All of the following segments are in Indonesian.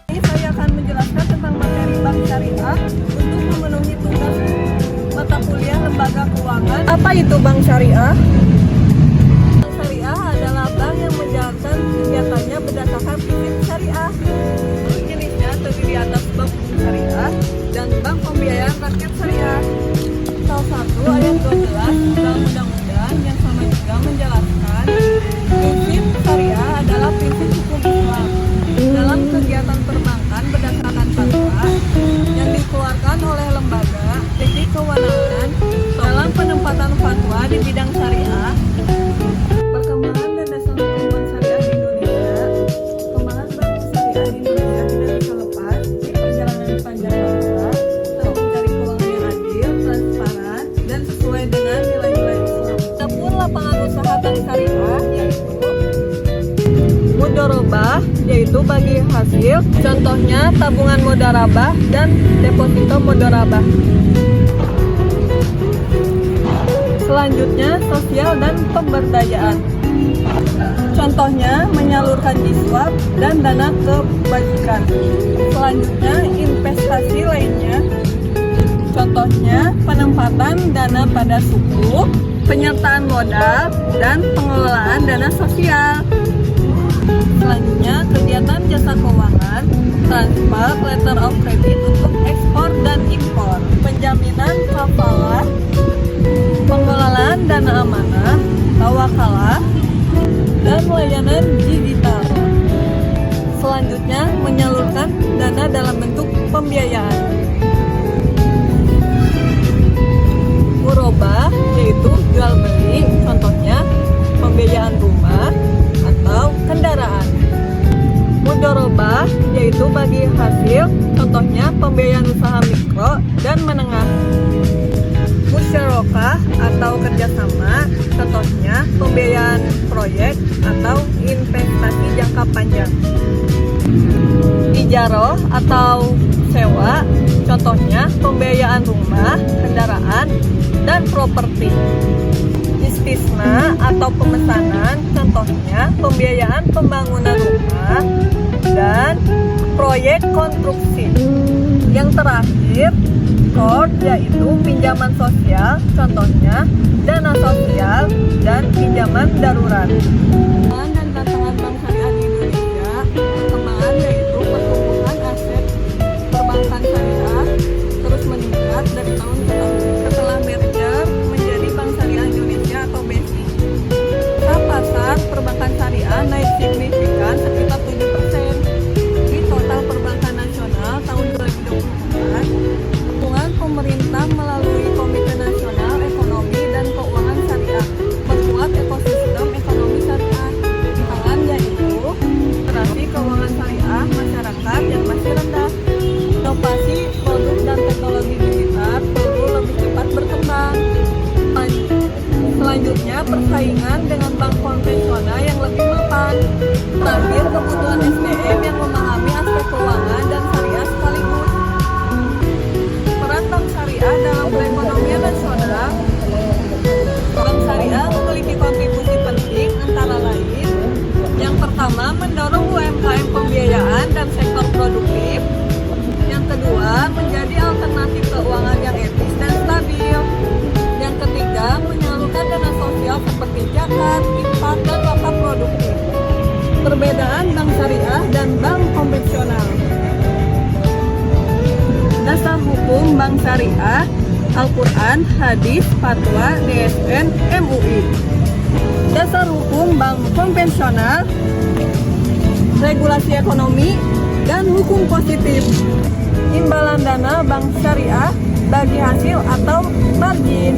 Ini saya akan menjelaskan tentang materi bank syariah untuk memenuhi tugas mata kuliah lembaga keuangan. Apa itu bank syariah? Bank syariah adalah bank yang menjalankan kegiatannya berdasarkan prinsip syariah. Jenisnya terdiri atas bank syariah dan bank pembiayaan rakyat syariah. Salah 1 ayat 12 dalam undang-undang yang sama juga menjelaskan prinsip syariah adalah prinsip hukum Islam dalam kegiatan perbankan berdasarkan fatwa yang dikeluarkan oleh lembaga teknik kewenangan dalam penempatan fatwa di bidang syariah. Perkembangan dan dasar hukum bank syariah di Indonesia. Perkembangan bank syariah di Indonesia tidak bisa lepas di perjalanan panjang bangsa untuk mencari keuangan yang adil, transparan, dan sesuai dengan nilai-nilai Islam. Adapun lapangan usaha bank syariah yaitu mudharabah, yaitu bagi hasil, contohnya tabungan mudharabah dan deposito mudharabah. Selanjutnya sosial dan pemberdayaan, contohnya menyalurkan jiswab dan dana kebajikan. Selanjutnya investasi lainnya, contohnya penempatan dana pada suku, penyertaan modal, dan pengelolaan dana sosial. Selanjutnya, kegiatan jasa keuangan, transfer letter of credit untuk ekspor dan impor, penjaminan kafalah, pengelolaan dana amanah, tawakalah, dan layanan digital. Selanjutnya, menyalurkan dana dalam bentuk pembiayaan. Murabah, yaitu jual beli, contohnya pembiayaan rumah atau kendaraan. Mudharabah, yaitu bagi hasil, contohnya pembiayaan usaha mikro dan menengah. Musyarakah atau kerjasama, contohnya pembiayaan proyek atau investasi jangka panjang. Ijaroh atau sewa, contohnya pembiayaan rumah, kendaraan, dan properti. Istisna atau pemesanan, contohnya pembiayaan pembangunan rumah dan proyek konstruksi. Yang terakhir, qard, yaitu pinjaman sosial, contohnya dana sosial dan pinjaman darurat. Dan tantangan bank syariah di Indonesia, perkembangan yaitu pertumbuhan aset perbankan syariah terus meningkat dari tahun ke tahun setelah merger menjadi Bank Syariah Indonesia atau BSI. Pasar perbankan syariah naik signifikan sekitar 7% di total perbankan nasional tahun 2024. Dukungan pemerintah melalui Komite Nasional Ekonomi dan Keuangan Syariah membuat ekosistem ekonomi syariah. Tantangan yaitu literasi keuangan syariah masyarakat yang masih rendah. Inovasi produk dan teknologi digital perlu lebih cepat berkembang. Selanjutnya, persaingan dengan bank konvensional yang lebih mapan. Terakhir, kebutuhan SDM yang memahami aspek keuangan dan syariah sekaligus. Peran bank syariah dalam perekonomian nasional. Bank syariah memiliki kontribusi penting antara lain. Yang pertama, mendorong UMKM pembiayaan dan sektor produktif. Yang kedua, menjadi alternatif keuangan yang etis dan stabil. Yang ketiga, menyalurkan dana sosial seperti zakat, infak, dan wakaf produktif. Perbedaan bank syariah dan bank konvensional. Dasar hukum bank syariah, Al-Quran, hadis, fatwa, DSN, MUI. Dasar hukum bank konvensional, regulasi ekonomi, dan hukum positif. Imbalan dana bank syariah bagi hasil atau margin.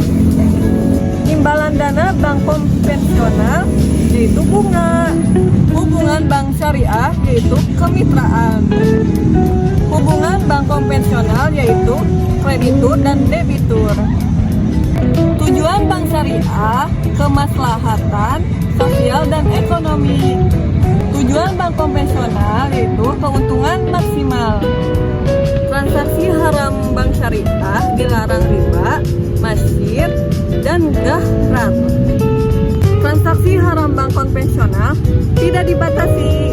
Imbalan dana bank konvensional yaitu bunga. Hubungan bank syariah yaitu kemitraan. Hubungan bank konvensional yaitu kreditur dan debitur. Tujuan bank syariah kemaslahatan sosial dan ekonomi. Tujuan bank konvensional yaitu keuntungan maksimal. Transaksi haram bank syariah dilarang riba, masyir, dan gahrar. Transaksi haram bank konvensional tidak dibatasi.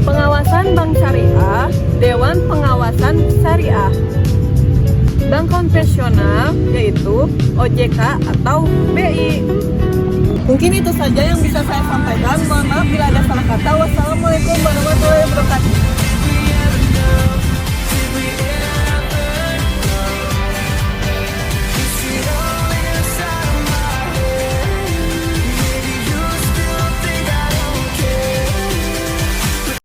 Pengawasan bank syariah Dewan Pengawasan Syariah. Bank konvensional yaitu OJK atau BI. Mungkin itu saja yang bisa saya sampaikan. Mohon maaf bila ada salah kata. Wassalamualaikum warahmatullahi wabarakatuh.